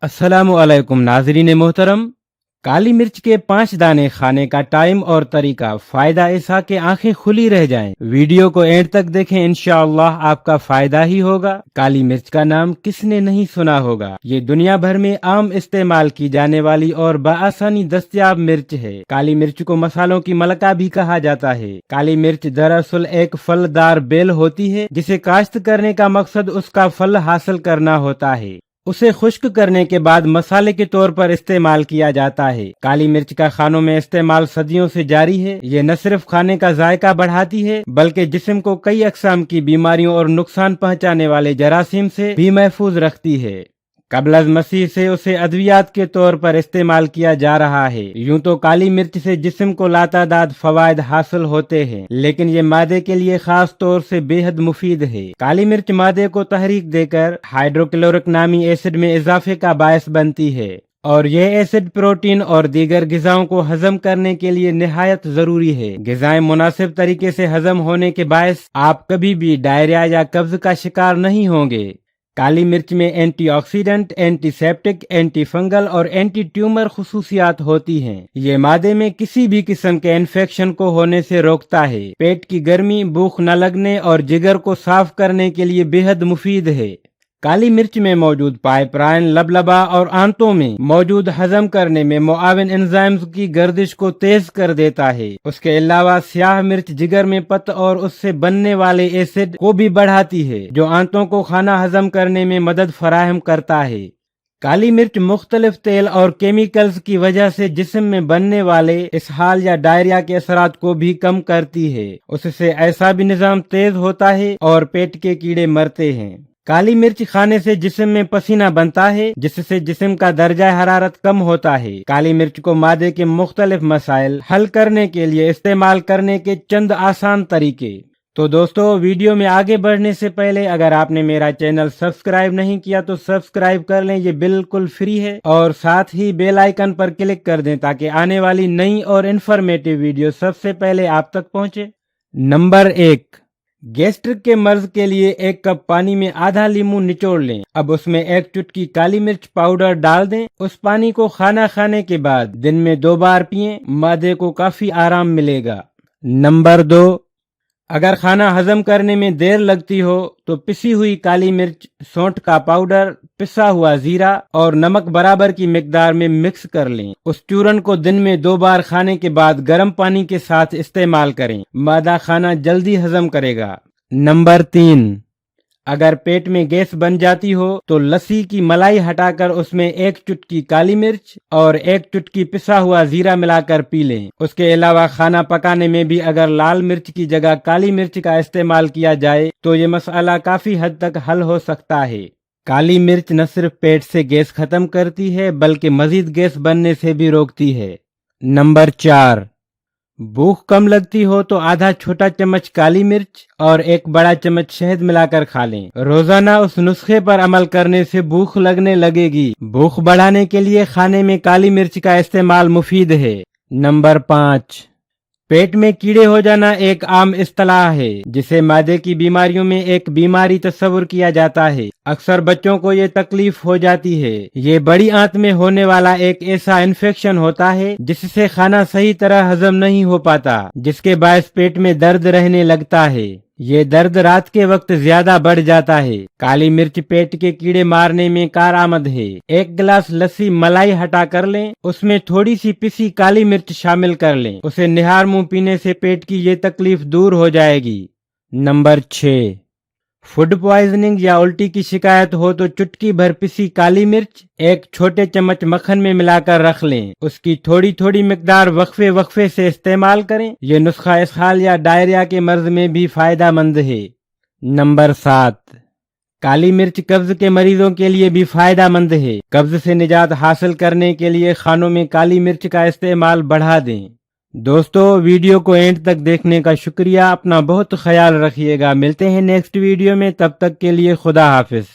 अस्सलामु अलैकुम नाजरीन मोहतरम। काली मिर्च के 5 दाने खाने का टाइम और तरीका। फायदा ऐसा कि आंखें खुली रह जाएं। वीडियो को एंड तक देखें, इंशाअल्लाह आपका फायदा ही होगा। काली मिर्च का नाम किसने नहीं सुना होगा। ये दुनिया भर में आम इस्तेमाल की जाने वाली और बआसानी दस्तयाब मिर्च है। काली मिर्च को मसालों की मलका भी कहा जाता है। काली मिर्च दरअसल एक फलदार बेल होती है जिसे काश्त करने का मकसद उसका फल हासिल करना होता है। उसे खुश्क करने के बाद मसाले के तौर पर इस्तेमाल किया जाता है। काली मिर्च का खानों में इस्तेमाल सदियों से जारी है। ये न सिर्फ खाने का जायका बढ़ाती है बल्कि जिस्म को कई अक़साम की बीमारियों और नुकसान पहुंचाने वाले जरासीम से भी महफूज रखती है। कबल अज़ मसीह से उसे अद्वियात के तौर पर इस्तेमाल किया जा रहा है। यूं तो काली मिर्च से जिस्म को लातादाद फवायद हासिल होते हैं, लेकिन ये मादे के लिए खास तौर से बेहद मुफीद है। काली मिर्च मादे को तहरीक देकर हाइड्रोक्लोरिक नामी एसिड में इजाफे का बायस बनती है और यह एसिड प्रोटीन और दीगर ग़िज़ाओं को हजम करने के लिए निहायत जरूरी है। ग़िज़ाएं मुनासिब तरीके से हजम होने के बायस आप कभी भी डायरिया या कब्ज का शिकार नहीं होंगे। काली मिर्च में एंटीऑक्सीडेंट, एंटीसेप्टिक, एंटी फंगल और एंटी ट्यूमर खुसूसियात होती हैं। ये मादे में किसी भी किस्म के इन्फेक्शन को होने से रोकता है। पेट की गर्मी, भूख न लगने और जिगर को साफ करने के लिए बेहद मुफीद है। काली मिर्च में मौजूद पाइपराइन लबलबा और आंतों में मौजूद हजम करने में मुआविन एंजाइम्स की गर्दिश को तेज कर देता है। उसके अलावा स्याह मिर्च जिगर में पत और उससे बनने वाले एसिड को भी बढ़ाती है, जो आंतों को खाना हजम करने में मदद फराहम करता है। काली मिर्च मुख्तलिफ तेल और केमिकल्स की वजह से जिस्म में बनने वाले इसहाल या डायरिया के असरात को भी कम करती है। उससे ऐसा भी निजाम तेज होता है और पेट के कीड़े मरते हैं। काली मिर्च खाने से जिस्म में पसीना बनता है, जिससे जिस्म का दर्जा हरारत कम होता है। काली मिर्च को मादे के मुख्तलिफ मसाइल हल करने के लिए इस्तेमाल करने के चंद आसान तरीके। तो दोस्तों, वीडियो में आगे बढ़ने से पहले अगर आपने मेरा चैनल सब्सक्राइब नहीं किया तो सब्सक्राइब कर लें, ये बिल्कुल फ्री है। और साथ ही बेल आइकन पर क्लिक कर दें ताकि आने वाली नई और इन्फॉर्मेटिव वीडियो सबसे पहले आप तक पहुंचे। नंबर 1, गैस्ट्रिक के मर्ज के लिए 1 कप पानी में आधा लीमू निचोड़ लें। अब उसमें 1 चुटकी काली मिर्च पाउडर डाल दें। उस पानी को खाना खाने के बाद दिन में 2 बार पिएं, मादे को काफी आराम मिलेगा। नंबर 2, अगर खाना हजम करने में देर लगती हो तो पिसी हुई काली मिर्च, सौंठ का पाउडर, पिसा हुआ जीरा और नमक बराबर की मिकदार में मिक्स कर लें। उस चूरन को दिन में 2 बार खाने के बाद गर्म पानी के साथ इस्तेमाल करें। मादा खाना जल्दी हजम करेगा। नंबर 3, अगर पेट में गैस बन जाती हो तो लस्सी की मलाई हटाकर उसमें 1 चुटकी काली मिर्च और 1 चुटकी पिसा हुआ जीरा मिलाकर पी लें। उसके अलावा खाना पकाने में भी अगर लाल मिर्च की जगह काली मिर्च का इस्तेमाल किया जाए तो ये मसला काफी हद तक हल हो सकता है। काली मिर्च न सिर्फ पेट से गैस खत्म करती है बल्कि मजीद गैस बनने से भी रोकती है। नंबर 4, भूख कम लगती हो तो आधा छोटा चम्मच काली मिर्च और 1 बड़ा चम्मच शहद मिलाकर खा लें। रोजाना उस नुस्खे पर अमल करने से भूख लगने लगेगी। भूख बढ़ाने के लिए खाने में काली मिर्च का इस्तेमाल मुफीद है। नंबर 5, पेट में कीड़े हो जाना एक आम इस्तिलाह है जिसे मादे की बीमारियों में एक बीमारी तस्वुर किया जाता है। अक्सर बच्चों को ये तकलीफ हो जाती है। ये बड़ी आंत में होने वाला एक ऐसा इन्फेक्शन होता है जिससे खाना सही तरह हजम नहीं हो पाता, जिसके बायस पेट में दर्द रहने लगता है। ये दर्द रात के वक्त ज्यादा बढ़ जाता है। काली मिर्च पेट के कीड़े मारने में कारआमद है। 1 गिलास लस्सी मलाई हटा कर लें, उसमें थोड़ी सी पिसी काली मिर्च शामिल कर लें। उसे निहार मुंह पीने से पेट की ये तकलीफ दूर हो जाएगी। नंबर 6, फूड पॉइजनिंग या उल्टी की शिकायत हो तो चुटकी भर पिसी काली मिर्च 1 छोटे चम्मच मक्खन में मिलाकर रख लें। उसकी थोड़ी थोड़ी मिकदार वक्फे वक्फे से इस्तेमाल करें। यह नुस्खा इसहाल या डायरिया के मर्ज में भी फायदा मंद है। नंबर 7, काली मिर्च कब्ज के मरीजों के लिए भी फायदा मंद है। कब्ज से निजात हासिल करने के लिए खानों में काली मिर्च का इस्तेमाल बढ़ा दें। दोस्तों, वीडियो को एंड तक देखने का शुक्रिया। अपना बहुत ख्याल रखिएगा। मिलते हैं नेक्स्ट वीडियो में, तब तक के लिए खुदा हाफिज।